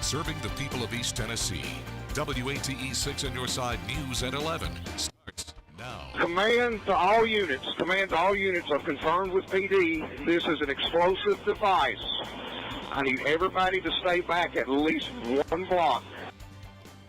serving the people of East Tennessee. WATE 6 on your side news at 11 starts now. Command to all units are confirmed with PD. This is an explosive device. I need everybody to stay back at least 1 block.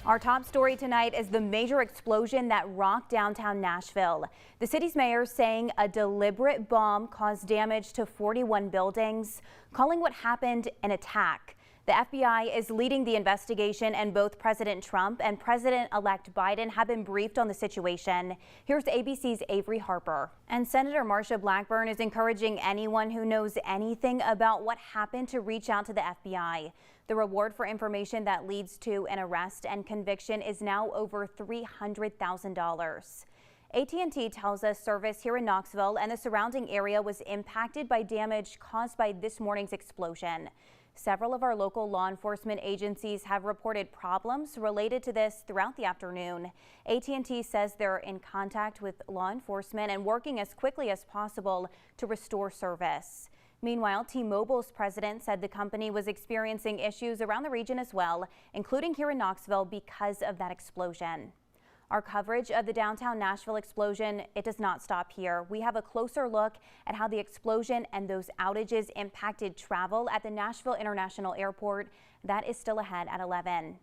Our top story tonight is the major explosion that rocked downtown Nashville. The city's mayor saying a deliberate bomb caused damage to 41 buildings, calling what happened an attack. The FBI is leading the investigation, and both President Trump and President-elect Biden have been briefed on the situation. Here's ABC's Avery Harper. And Senator Marsha Blackburn is encouraging anyone who knows anything about what happened to reach out to the FBI. The reward for information that leads to an arrest and conviction is now over $300,000. AT&T tells us service here in Knoxville and the surrounding area was impacted by damage caused by this morning's explosion. Several of our local law enforcement agencies have reported problems related to this throughout the afternoon. AT&T says they're in contact with law enforcement and working as quickly as possible to restore service. Meanwhile, T-Mobile's president said the company was experiencing issues around the region as well, including here in Knoxville because of that explosion. Our coverage of the downtown Nashville explosion, it does not stop here. We have a closer look at how the explosion and those outages impacted travel at the Nashville International Airport. That is still ahead at 11.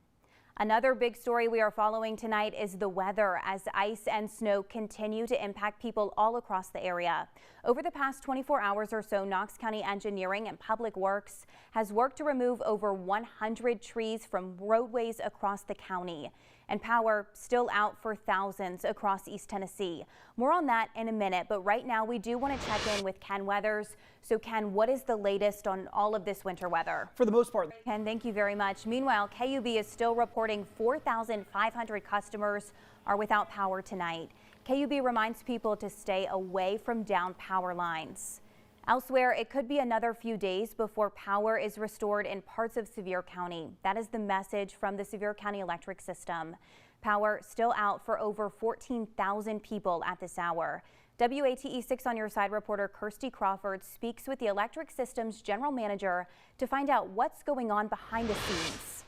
Another big story we are following tonight is the weather as ice and snow continue to impact people all across the area. Over the past 24 hours or so, Knox County Engineering and Public Works has worked to remove over 100 trees from roadways across the county. And power still out for thousands across East Tennessee. More on that in a minute, but right now we do want to check in with Ken Weathers. So Ken, what is the latest on all of this winter weather? For the most part. Ken, thank you very much. Meanwhile, KUB is still reporting 4,500 customers are without power tonight. KUB reminds people to stay away from down power lines. Elsewhere, it could be another few days before power is restored in parts of Sevier County. That is the message from the Sevier County Electric System. Power still out for over 14,000 people at this hour. WATE 6 on your side reporter Kirsty Crawford speaks with the electric system's general manager to find out what's going on behind the scenes.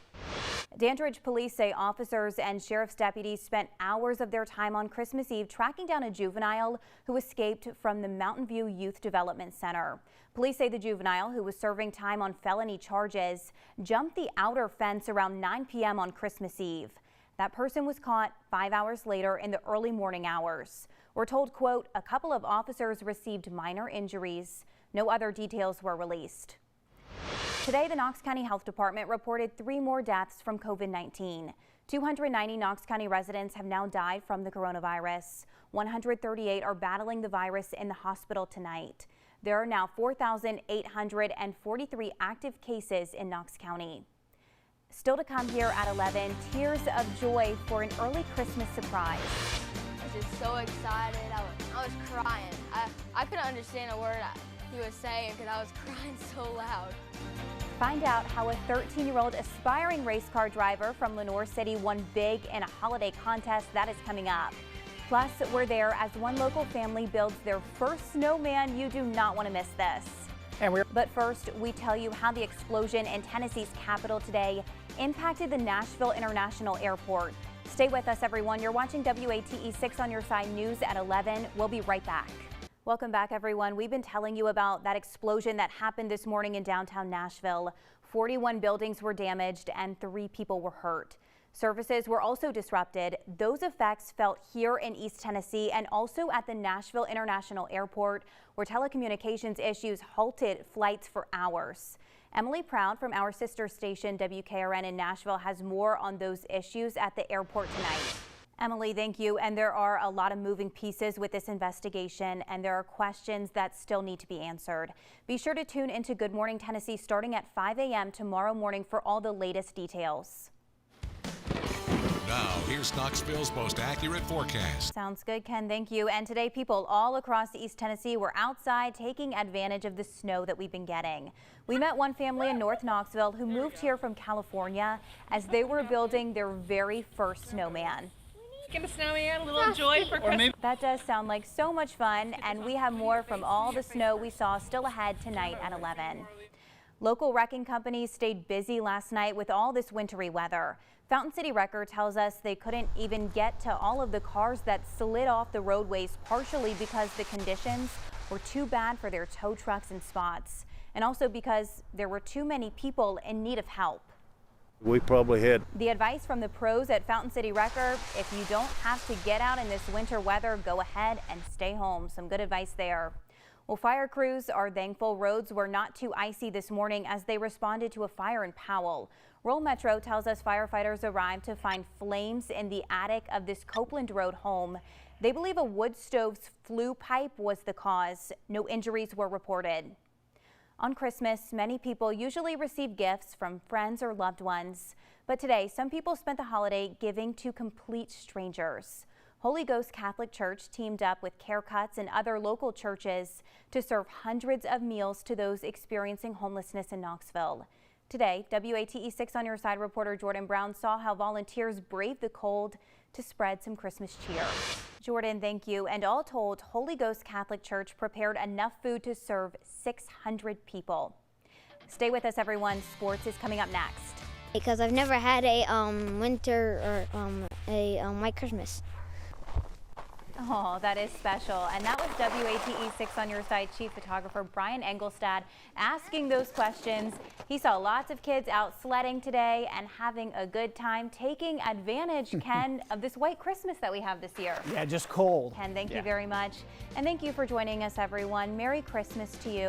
Dandridge police say officers and sheriff's deputies spent hours of their time on Christmas Eve tracking down a juvenile who escaped from the Mountain View Youth Development Center. Police say the juvenile, who was serving time on felony charges, jumped the outer fence around 9 p.m. on Christmas Eve. That person was caught 5 hours later in the early morning hours. We're told, quote, a couple of officers received minor injuries. No other details were released. Today, the Knox County Health Department reported 3 more deaths from COVID-19. 290 Knox County residents have now died from the coronavirus. 138 are battling the virus in the hospital tonight. There are now 4,843 active cases in Knox County. Still to come here at 11, tears of joy for an early Christmas surprise. I was just so excited. I was crying. I couldn't understand a word he was saying because I was crying so loud. Find out how a 13-year-old aspiring race car driver from Lenoir City won big in a holiday contest. That is coming up. Plus, we're there as one local family builds their first snowman. You do not want to miss this. But first, we tell you how the explosion in Tennessee's capital today impacted the Nashville International Airport. Stay with us, everyone. You're watching WATE 6 on your side news at 11. We'll be right back. Welcome back, everyone. We've been telling you about that explosion that happened this morning in downtown Nashville. 41 buildings were damaged and 3 people were hurt. Services were also disrupted. Those effects felt here in East Tennessee and also at the Nashville International Airport, where telecommunications issues halted flights for hours. Emily Proud from our sister station WKRN in Nashville has more on those issues at the airport tonight. Emily, thank you. And there are a lot of moving pieces with this investigation, and there are questions that still need to be answered. Be sure to tune into Good Morning Tennessee starting at 5 a.m. tomorrow morning for all the latest details. Now, here's Knoxville's most accurate forecast. Sounds good, Ken. Thank you. And today, people all across East Tennessee were outside taking advantage of the snow that we've been getting. We met one family in North Knoxville who moved here from California as they were building their very first snowman. Get a snowman, a little joy for Christmas. That does sound like so much fun, and we have more from all the snow we saw still ahead tonight at 11. Local wrecking companies stayed busy last night with all this wintry weather. Fountain City Wrecker tells us they couldn't even get to all of the cars that slid off the roadways, partially because the conditions were too bad for their tow trucks and spots, and also because there were too many people in need of help. We probably had. The advice from the pros at Fountain City Wrecker: if you don't have to get out in this winter weather, go ahead and stay home. Some good advice there. Well, fire crews are thankful roads were not too icy this morning as they responded to a fire in Powell. Roll Metro tells us firefighters arrived to find flames in the attic of this Copeland Road home. They believe a wood stove's flue pipe was the cause. No injuries were reported. On Christmas, many people usually receive gifts from friends or loved ones. But today, some people spent the holiday giving to complete strangers. Holy Ghost Catholic Church teamed up with Care Cuts and other local churches to serve hundreds of meals to those experiencing homelessness in Knoxville. Today, WATE 6 on Your Side reporter Jordan Brown saw how volunteers braved the cold to spread some Christmas cheer. Jordan, thank you. And all told, Holy Ghost Catholic Church prepared enough food to serve 600 people. Stay with us, everyone. Sports is coming up next. Because I've never had a winter or white Christmas. Oh, that is special. And that was WATE 6 on Your Side chief photographer Brian Engelstad asking those questions. He saw lots of kids out sledding today and having a good time, taking advantage, Ken, of this white Christmas that we have this year. Yeah, just cold. Ken, thank you very much. And thank you for joining us, everyone. Merry Christmas to you.